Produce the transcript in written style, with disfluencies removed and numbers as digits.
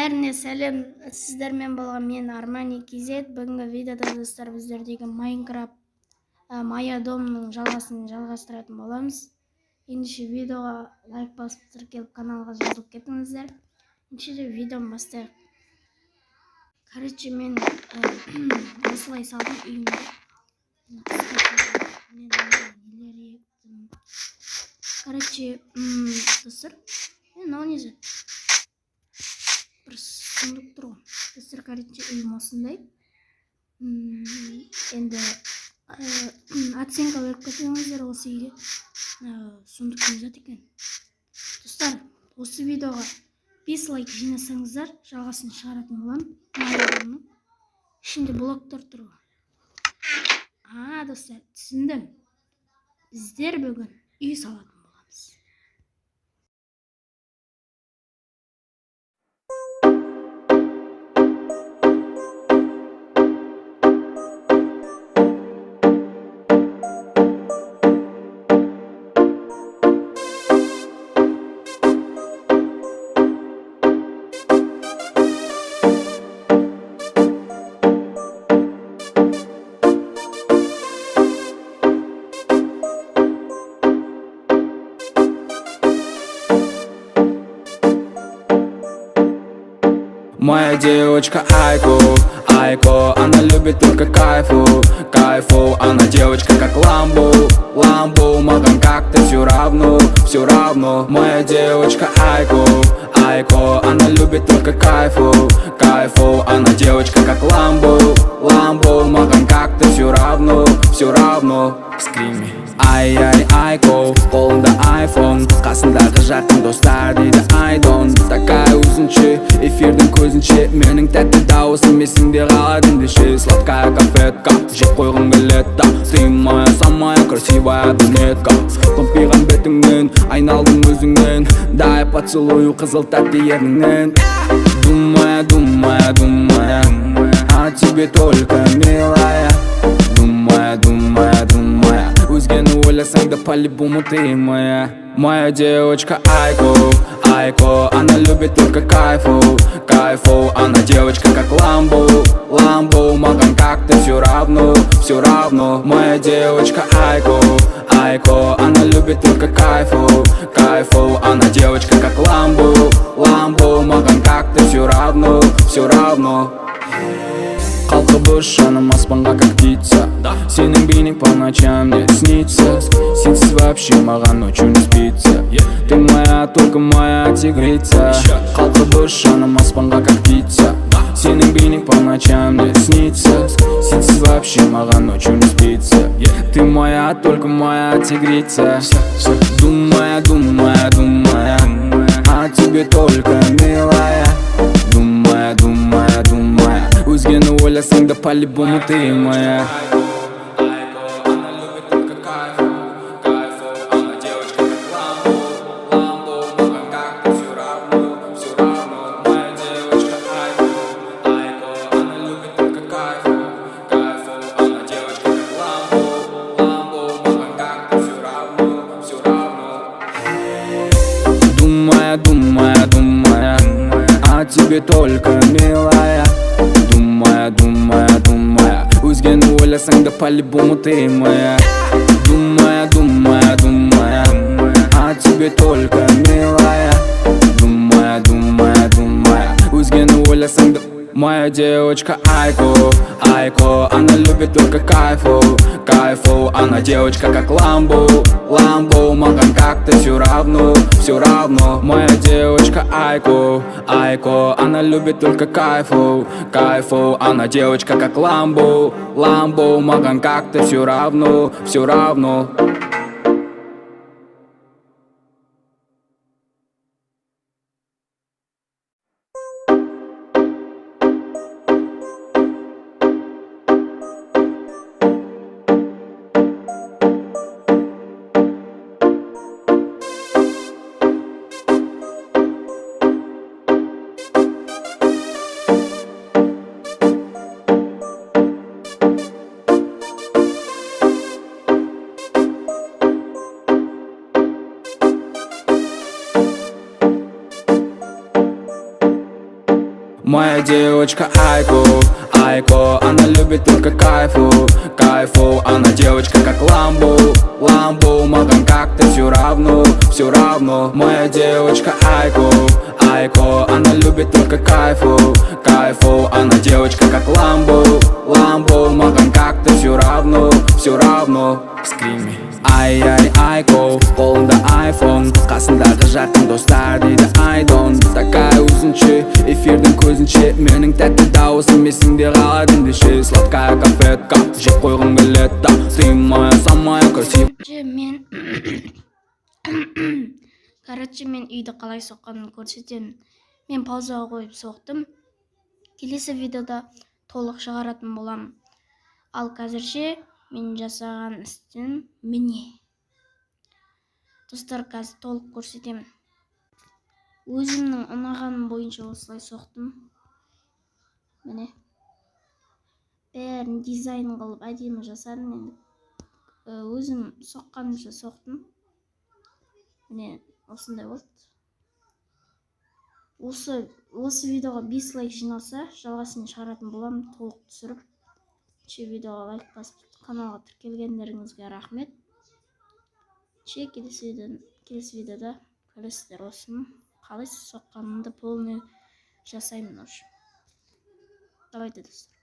Бәріне сәлем, сіздермен болған мен Армани KZ. Бүгінгі видеода достар біздердегі Майнкрафт Мая домның жалғастыратын боламыз. Ендеше видеоға лайк басып тіркеліп каналға жазылып кетіңіздер. Ендеше видеоны бастайық. Короче, мен осылай салдым үйімді. Короче, достар, мынау не жат? Бір сұмдық тұр ғой. Достар, короче, үйім осындай. Енді оценка беріп кетіңіздер осы үйге. Сұмдық не жат екен. Достар, осы видеоға 5 лайк жинасаңыздар, жалғасын шығаратын боламын. Ішінде блоктар тұр ғой. Достар, түсіндім. Біздер бүгін үй салатын боламыз. Моя девочка Айко, она любит только кайфу, она девочка как Ламбо, маған как-то все равно. Моя девочка Айко, она любит только кайфу, она девочка как Ламбо, маған как-то все равно. Скрими. Айко, қолында айфон, қасындағы жақын достар дейді айдон. Такая өзінше, эфирдің көзінше, менің тәтті дауысым есіңде қалады ендеше. Сладкая конфетка, жеп қойғым келеді, сыймая самая красивая брюнетка. Томпиған бетіңнен, айналдым өзіңнен, дай поцелую қызыл тәтті ерніңнен. Думая, о тебе только милая. Думая, өзгені ойласаң да по-любому ты моя. Моя девочка Айко, она любит только кайфу, она девочка как Ламбо, маған как-то все равно. Моя девочка Айко, она любит только кайфу, она девочка как Ламбо, маған как-то все равно. Қалқыбыш жаным аспанға как птица, сенің бейнең по ночам мне снится. Сенсіз вообще маған ночью не спится. Ты моя, только моя тигрица. Қалқыбыш жаным аспанға как птица, сенің бейнең по ночам мне снится. Сенсіз вообще маған ночью не спится. Ты моя, только моя тигрица. Думая, о тебе только милая. Думая, өзгені ойласаң да по-любому ты моя. Она любит только кайфу, она девочка как Ламбо, маған как-то все равно. Моя девочка Айко, она любит только кайфу, она девочка как Ламбо, маған как-то все равно. Думая, о тебе только милая. Думая, өзгені ойласаң да по-любому ты моя. Думая, о тебе только милая. Думая, өзгені ойласаң да. Моя девочка Айко, она любит только кайфу, она девочка как Ламбо, маған как-то все равно. Моя девочка Айко, она любит только кайфу, она девочка как Ламбо, маған как-то все равно. Моя девочка Айко, Айко, она любит только кайфу, кайфу. Она девочка как Ламбо, Ламбо, маған как-то все равно, все равно. Моя девочка Айко, Айко, она любит только кайфу, кайфу. Она девочка как Ламбо, Ламбо, маған как-то все равно, все равно. Скрими. Ай-ай, Айко, қолында айфон, қасындағы жақын достар дейді айдон. Такая өзінше, эфирдің көзінше, менің тәтті дауысым есіңде қалады ендеше. Сладкая конфетка, жеп қойғым келеді, ты моя самая красивая. Мен үйді қалай соққанын көрсетемін. Мен паузаға қойып соқтым. Келесі видеода толық шығаратын болам. Ал қазірше мен жасаған істің міне. Достар, қазір толық көрсетемін. Өзімнің ұнағаным бойынша осылай соқтым. Міне. Бәрін дизайн қылып әдемі жасадым енді. Өзім соққанымша соқтым. Міне осындай болды. Осы видеоға 5 лайк жиналса, жалғасын шығаратын болам, толық түсіріп. Видеоға лайк басып, каналға тіркелгендеріңізге рахмет. Келесі видеода көресіздер осыны. Қалай соққанымды полный жасаймын уже. Давайте, достар.